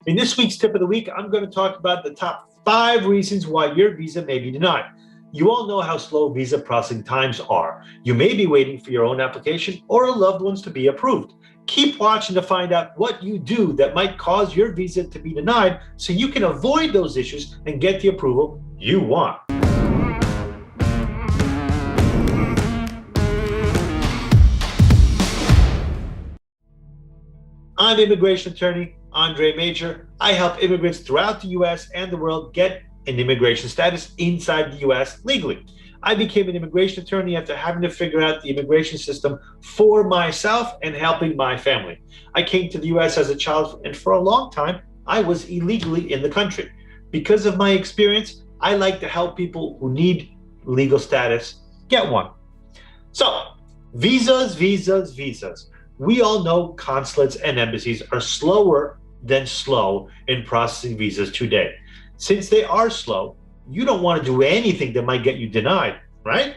In this week's tip of the week, I'm going to talk about the top 5 reasons why your visa may be denied. You all know how slow visa processing times are. You may be waiting for your own application or a loved one's to be approved. Keep watching to find out what you do that might cause your visa to be denied so you can avoid those issues and get the approval you want. I'm immigration attorney Andres Mejer. I help immigrants throughout the U.S. and the world get an immigration status inside the U.S. legally. I became an immigration attorney after having to figure out the immigration system for myself and helping my family. I came to the U.S. as a child, and for a long time, I was illegally in the country. Because of my experience, I like to help people who need legal status get one. So, visas. We all know consulates and embassies are slower than slow in processing visas today. Since they are slow, you don't want to do anything that might get you denied, right?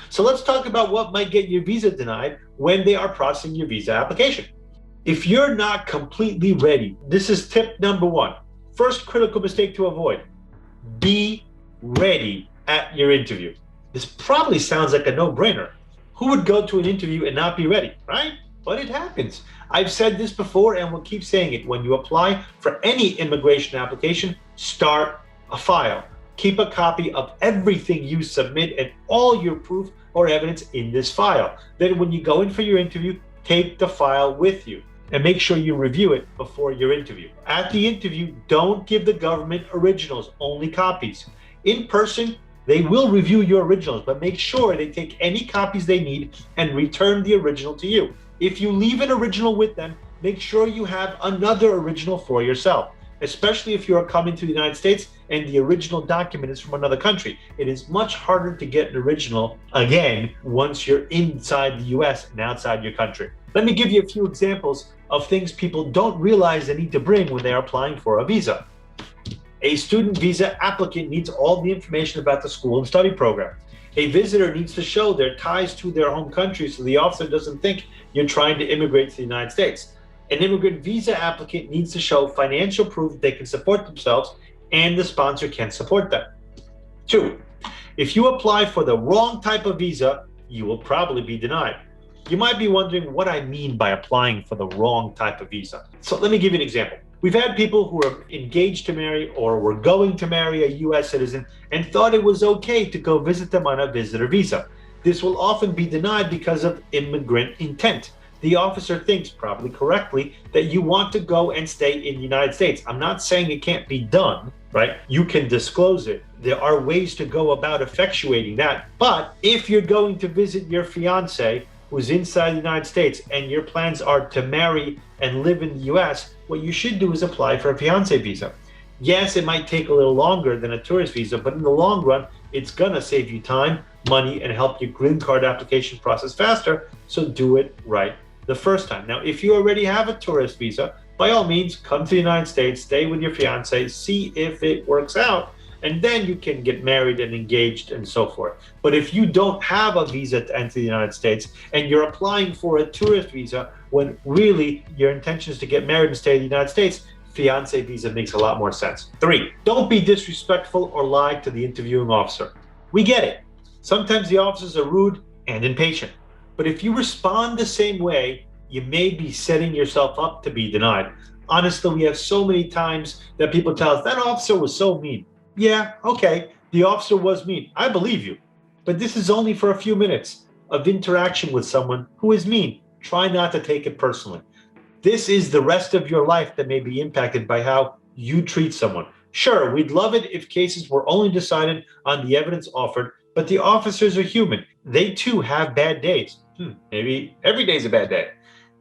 So let's talk about what might get your visa denied when they are processing your visa application. If you're not completely ready, this is tip number 1. First critical mistake to avoid: be ready at your interview. This probably sounds like a no-brainer. Who would go to an interview and not be ready, right? But it happens. I've said this before and will keep saying it. When you apply for any immigration application, start a file. Keep a copy of everything you submit and all your proof or evidence in this file. Then when you go in for your interview, take the file with you and make sure you review it before your interview. At the interview, don't give the government originals, only copies. In person, they will review your originals, but make sure they take any copies they need and return the original to you. If you leave an original with them, make sure you have another original for yourself, especially if you are coming to the United States and the original document is from another country. It is much harder to get an original again once you're inside the US and outside your country. Let me give you a few examples of things people don't realize they need to bring when they are applying for a visa. A student visa applicant needs all the information about the school and study program. A visitor needs to show their ties to their home country so the officer doesn't think you're trying to immigrate to the United States. An immigrant visa applicant needs to show financial proof that they can support themselves and the sponsor can support them. 2, if you apply for the wrong type of visa, you will probably be denied. You might be wondering what I mean by applying for the wrong type of visa. So let me give you an example. We've had people who are engaged to marry or were going to marry a U.S. citizen and thought it was okay to go visit them on a visitor visa. This will often be denied because of immigrant intent. The officer thinks, probably correctly, that you want to go and stay in the United States. I'm not saying it can't be done, right? You can disclose it. There are ways to go about effectuating that. But if you're going to visit your fiance who's inside the United States and your plans are to marry and live in the US, what you should do is apply for a fiance visa. Yes, it might take a little longer than a tourist visa, but in the long run, it's gonna save you time, money, and help your green card application process faster, so do it right the first time. Now, if you already have a tourist visa, by all means, come to the United States, stay with your fiance, see if it works out, and then you can get married and engaged and so forth. But if you don't have a visa to enter the United States and you're applying for a tourist visa when really your intention is to get married and stay in the United States, fiance visa makes a lot more sense. 3, don't be disrespectful or lie to the interviewing officer. We get it. Sometimes the officers are rude and impatient. But if you respond the same way, you may be setting yourself up to be denied. Honestly, we have so many times that people tell us, that officer was so mean. Yeah, okay, the officer was mean. I believe you. But this is only for a few minutes of interaction with someone who is mean. Try not to take it personally. This is the rest of your life that may be impacted by how you treat someone. Sure, we'd love it if cases were only decided on the evidence offered, but the officers are human. They too have bad days. Maybe every day's a bad day.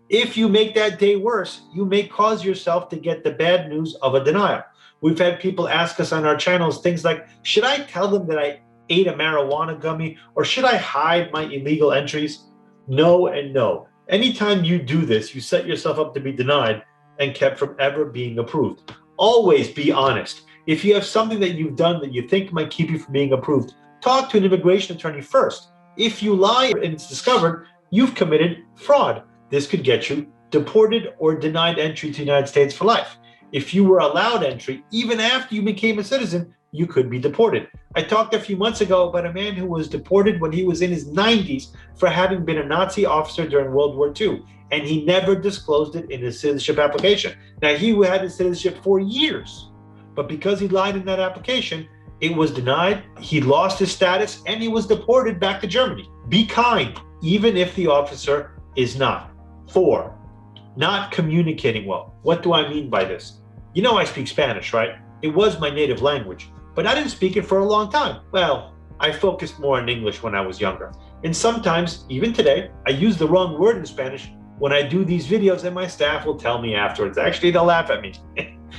If you make that day worse, you may cause yourself to get the bad news of a denial. We've had people ask us on our channels things like, should I tell them that I ate a marijuana gummy or should I hide my illegal entries? No and no. Anytime you do this, you set yourself up to be denied and kept from ever being approved. Always be honest. If you have something that you've done that you think might keep you from being approved, talk to an immigration attorney first. If you lie and it's discovered, you've committed fraud. This could get you deported or denied entry to the United States for life. If you were allowed entry, even after you became a citizen, you could be deported. I talked a few months ago about a man who was deported when he was in his 90s for having been a Nazi officer during World War II, and he never disclosed it in his citizenship application. Now, he had his citizenship for years, but because he lied in that application, it was denied, he lost his status, and he was deported back to Germany. Be kind, even if the officer is not. 4, not communicating well. What do I mean by this? You know I speak Spanish, right? It was my native language, but I didn't speak it for a long time. Well, I focused more on English when I was younger. And sometimes, even today, I use the wrong word in Spanish when I do these videos, and my staff will tell me afterwards. Actually, they'll laugh at me.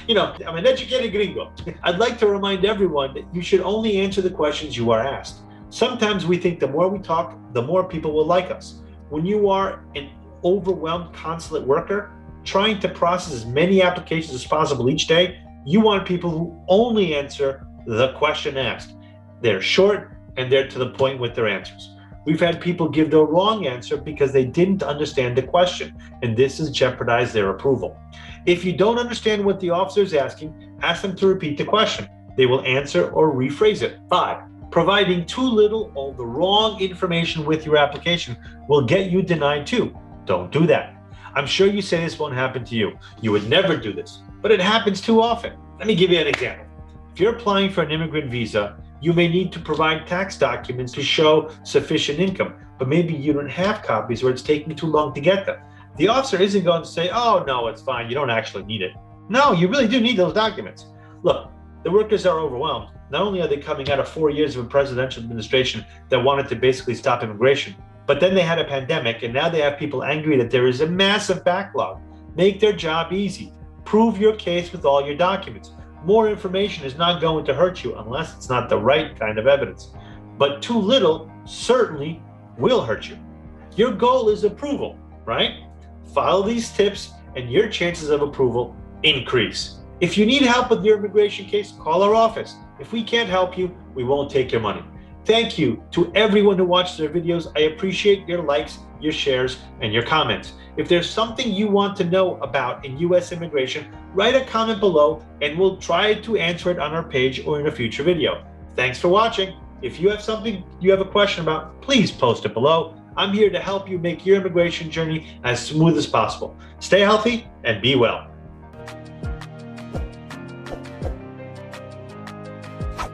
I'm an educated gringo. I'd like to remind everyone that you should only answer the questions you are asked. Sometimes we think the more we talk, the more people will like us. When you are an overwhelmed consulate worker, trying to process as many applications as possible each day, you want people who only answer the question asked. They're short and they're to the point with their answers. We've had people give the wrong answer because they didn't understand the question, and this has jeopardized their approval. If you don't understand what the officer is asking, ask them to repeat the question. They will answer or rephrase it. 5, providing too little or the wrong information with your application will get you denied too. Don't do that. I'm sure you say this won't happen to you. You would never do this, but it happens too often. Let me give you an example. If you're applying for an immigrant visa, you may need to provide tax documents to show sufficient income, but maybe you don't have copies or it's taking too long to get them. The officer isn't going to say, oh, no, it's fine, you don't actually need it. No, you really do need those documents. Look, the workers are overwhelmed. Not only are they coming out of 4 years of a presidential administration that wanted to basically stop immigration, but then they had a pandemic, and now they have people angry that there is a massive backlog. Make their job easy. Prove your case with all your documents. More information is not going to hurt you unless it's not the right kind of evidence. But too little certainly will hurt you. Your goal is approval, right? Follow these tips and your chances of approval increase. If you need help with your immigration case, call our office. If we can't help you, we won't take your money. Thank you to everyone who watched their videos. I appreciate your likes, your shares, and your comments. If there's something you want to know about in U.S. immigration, write a comment below and we'll try to answer it on our page or in a future video. Thanks for watching. If you have something you have a question about, please post it below. I'm here to help you make your immigration journey as smooth as possible. Stay healthy and be well.